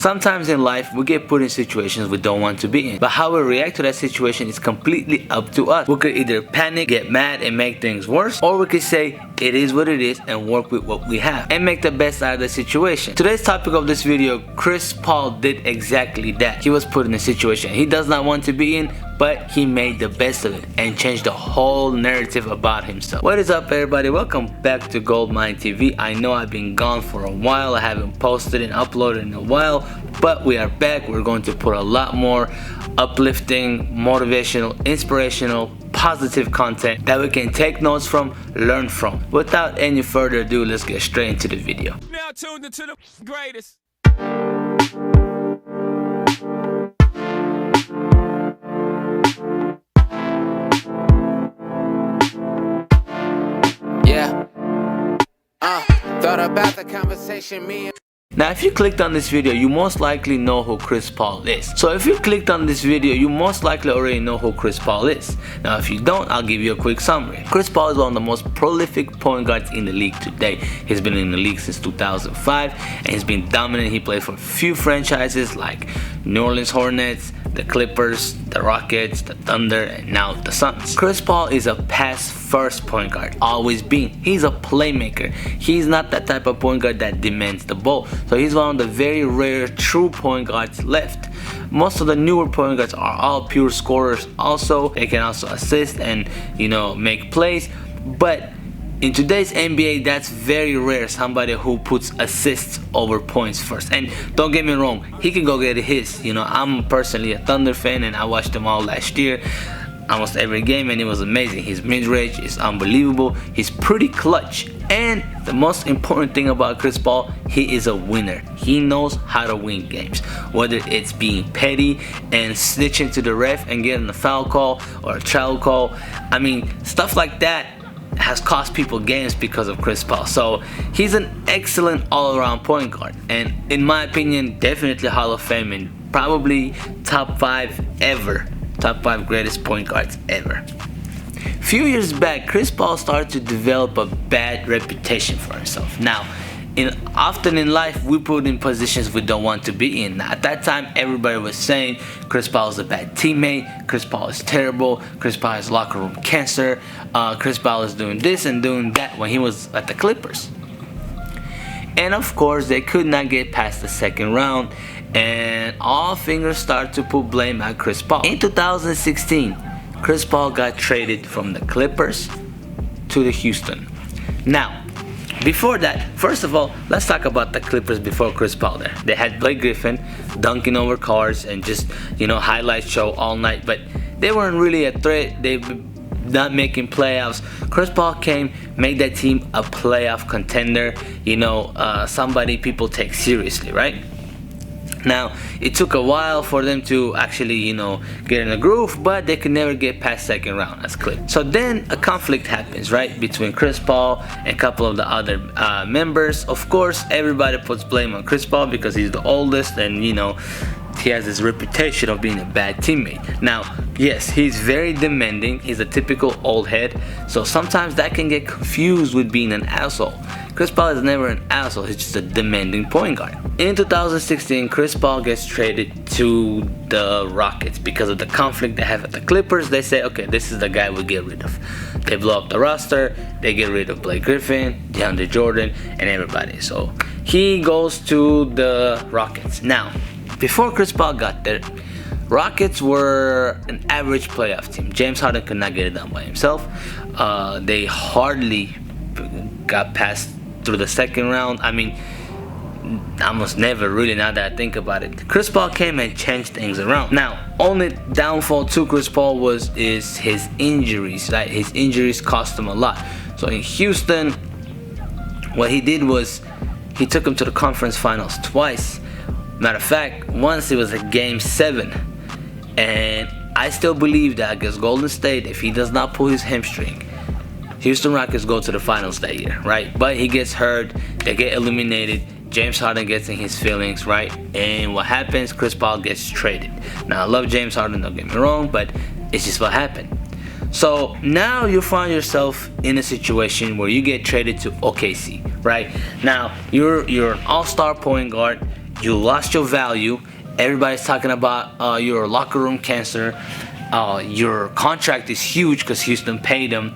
Sometimes in life, we get put in situations we don't want to be in, but how we react to that situation is completely up to us. We could either panic, get mad, and make things worse, or we could say it is what it is and work with what we have and make the best out of the situation. Today's topic of this video, Chris Paul did exactly that. He was put in a situation he does not want to be in, but he made the best of it and changed the whole narrative about himself. What is up, everybody? Welcome back to Goldmine TV. I know I've been gone for a while. I haven't posted and uploaded in a while, but we are back. We're going to put a lot more uplifting, motivational, inspirational, positive content that we can take notes from, learn from. Without any further ado, let's get straight into the video. Now tuned into the greatest. Yeah. Thought about the conversation me and Now, if you clicked on this video, you most likely know who Chris Paul is. So if you clicked on this video, you most likely already know who Chris Paul is. Now, if you don't, I'll give you a quick summary. Chris Paul is one of the most prolific point guards in the league today. He's been in the league since 2005, and he's been dominant. He played for a few franchises like New Orleans Hornets, the Clippers, the Rockets, the Thunder, and now the Suns. Chris Paul is a pass-first point guard, always been. He's a playmaker. He's not that type of point guard that demands the ball. So he's one of the very rare true point guards left. Most of the newer point guards are all pure scorers. Also, they can also assist and, make plays. But in today's NBA, that's very rare, somebody who puts assists over points first. And don't get me wrong, he can go get his. I'm personally a Thunder fan, and I watched them all last year, almost every game, and it was amazing. His mid-range is unbelievable. He's pretty clutch. And the most important thing about Chris Paul, he is a winner. He knows how to win games. Whether it's being petty and snitching to the ref and getting a foul call or a travel call. Stuff like that has cost people games because of Chris Paul. So he's an excellent all-around point guard, and in my opinion, definitely Hall of Fame and probably top 5 ever. Top 5 greatest point guards ever. Few years back, Chris Paul started to develop a bad reputation for himself. Now, often in life, we put in positions we don't want to be in. Now, at that time, everybody was saying Chris Paul is a bad teammate, Chris Paul is terrible, Chris Paul is locker room cancer, Chris Paul is doing this and doing that when he was at the Clippers. And of course, they could not get past the second round, and all fingers start to put blame at Chris Paul. In 2016, Chris Paul got traded from the Clippers to the Houston. Now, before that, first of all, let's talk about the Clippers before Chris Paul there. They had Blake Griffin dunking over cars and just, highlight show all night, but they weren't really a threat. They not making playoffs. Chris Paul came, made that team a playoff contender, somebody people take seriously, right? Now, it took a while for them to actually, get in a groove, but they could never get past second round as Clippers. So then a conflict happens, right, between Chris Paul and a couple of the other members. Of course, everybody puts blame on Chris Paul because he's the oldest and, he has this reputation of being a bad teammate. Now, yes, he's very demanding. He's a typical old head. So sometimes that can get confused with being an asshole. Chris Paul is never an asshole. He's just a demanding point guard. In 2016, Chris Paul gets traded to the Rockets because of the conflict they have at the Clippers. They say, okay, this is the guy we get rid of. They blow up the roster. They get rid of Blake Griffin, DeAndre Jordan, and everybody. So he goes to the Rockets. Now, before Chris Paul got there, Rockets were an average playoff team. James Harden could not get it done by himself. They hardly got past through the second round. Almost never really, now that I think about it. Chris Paul came and changed things around. Now, only downfall to Chris Paul is his injuries, right? His injuries cost him a lot. So in Houston, what he did was he took him to the conference finals twice. Matter of fact, once it was a game 7, and I still believe that against Golden State, if he does not pull his hamstring, Houston Rockets go to the finals that year, right? But he gets hurt, they get eliminated, James Harden gets in his feelings, right? And what happens? Chris Paul gets traded. Now, I love James Harden, don't get me wrong, but it's just what happened. So now you find yourself in a situation where you get traded to OKC, right? Now you're an all-star point guard you lost your value. Everybody's talking about your locker room cancer. Your contract is huge because Houston paid him.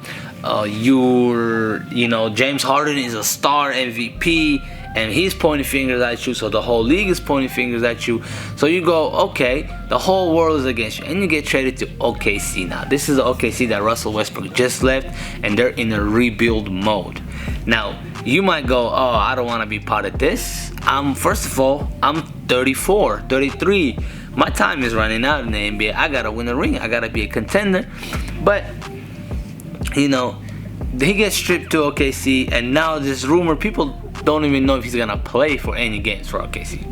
James Harden is a star MVP, and he's pointing fingers at you, so the whole league is pointing fingers at you. So you go, okay, the whole world is against you, and you get traded to OKC. Now this is the OKC that Russell Westbrook just left, and they're in a rebuild mode. Now you might go, oh, I don't want to be part of this. First of all, I'm 34, 33. My time is running out in the NBA. I gotta win a ring. I gotta be a contender. But he gets stripped to OKC, and now this rumor, people don't even know if he's gonna play for any games for OKC.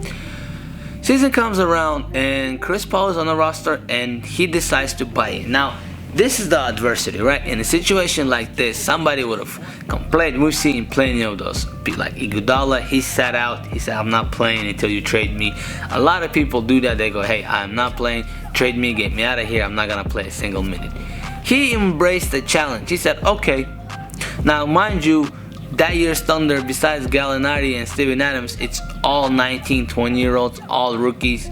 Season comes around, and Chris Paul is on the roster, and he decides to buy it. Now, this is the adversity, right? In a situation like this, somebody would have complained. We've seen plenty of those. Like Iguodala, he sat out. He said, I'm not playing until you trade me. A lot of people do that. They go, hey, I'm not playing. Trade me, get me out of here. I'm not gonna play a single minute. He embraced the challenge. He said, okay. Now, mind you, that year's Thunder, besides Gallinari and Steven Adams, it's all 19, 20-year-olds, all rookies.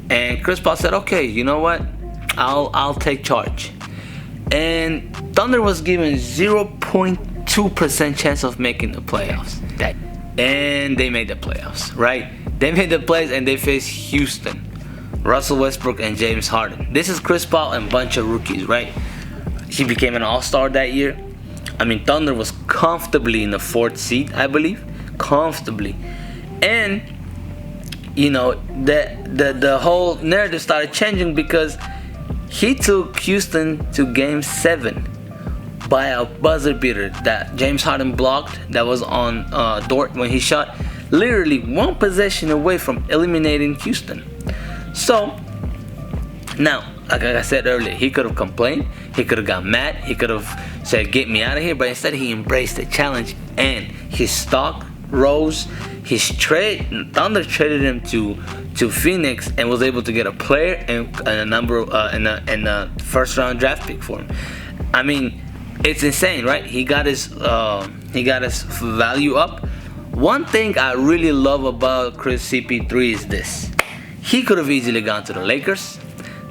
And Chris Paul said, okay, you know what? I'll take charge. And Thunder was given 0.2% chance of making the playoffs. And they made the playoffs, right? They made the playoffs, and they faced Houston, Russell Westbrook, and James Harden. This is Chris Paul and a bunch of rookies, right? He became an all-star that year. I mean, Thunder was comfortably in the 4th seed, I believe. Comfortably. And, the whole narrative started changing because he took Houston to Game 7 by a buzzer beater that James Harden blocked, that was on Dort when he shot. Literally one possession away from eliminating Houston. So, now, like I said earlier, he could have complained, he could have got mad, he could have said, get me out of here, but instead he embraced the challenge, and his stock rose. Thunder traded him to Phoenix and was able to get a player and a first round draft pick for him. I mean, it's insane, right? He got his value up. One thing I really love about Chris CP3 is this: he could have easily gone to the Lakers,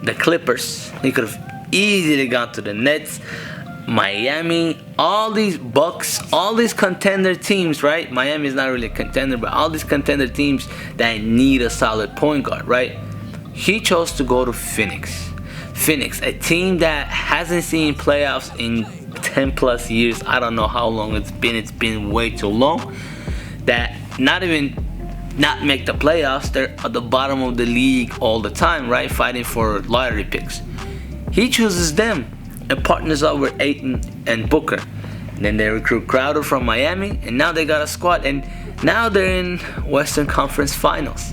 the Clippers. He could have easily gone to the Nets, Miami, all these Bucks, all these contender teams, right? Miami is not really a contender, but all these contender teams that need a solid point guard, right? He chose to go to Phoenix. Phoenix, a team that hasn't seen playoffs in 10 plus years. I don't know how long it's been. It's been way too long. That not make the playoffs. They're at the bottom of the league all the time, right? Fighting for lottery picks. He chooses them and partners up with Ayton and Booker. And then they recruit Crowder from Miami, and now they got a squad, and now they're in Western Conference Finals.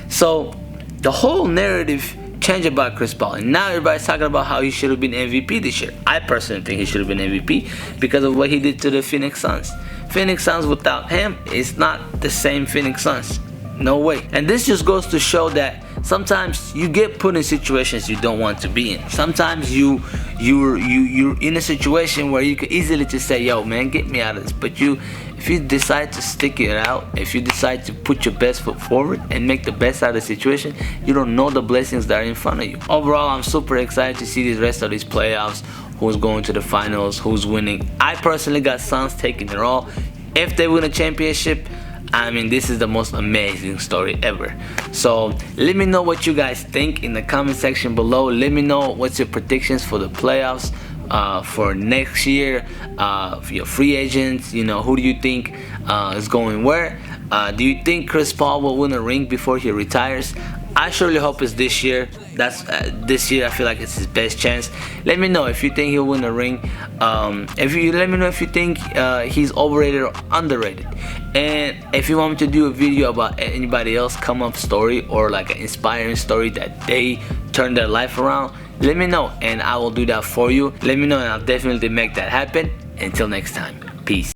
So the whole narrative changed about Chris Paul, and now everybody's talking about how he should have been MVP this year. I personally think he should have been MVP because of what he did to the Phoenix Suns. Phoenix Suns without him is not the same Phoenix Suns. No way. And this just goes to show that sometimes you get put in situations you don't want to be in. Sometimes you're in a situation where you could easily just say, yo man, get me out of this. But if you decide to stick it out, if you decide to put your best foot forward and make the best out of the situation, you don't know the blessings that are in front of you. Overall, I'm super excited to see the rest of these playoffs. Who's going to the finals, who's winning. I personally got Suns taking it all. If they win a championship, I mean, this is the most amazing story ever. So let me know what you guys think in the comment section below. Let me know what's your predictions for the playoffs for next year, for your free agents. Who do you think is going where? Do you think Chris Paul will win a ring before he retires? I surely hope it's this year. This year I feel like it's his best chance. Let me know if you think he'll win a ring. Let me know if you think he's overrated or underrated. And if you want me to do a video about anybody else come up story or like an inspiring story that they turned their life around, let me know and I will do that for you. Let me know and I'll definitely make that happen. Until next time, peace.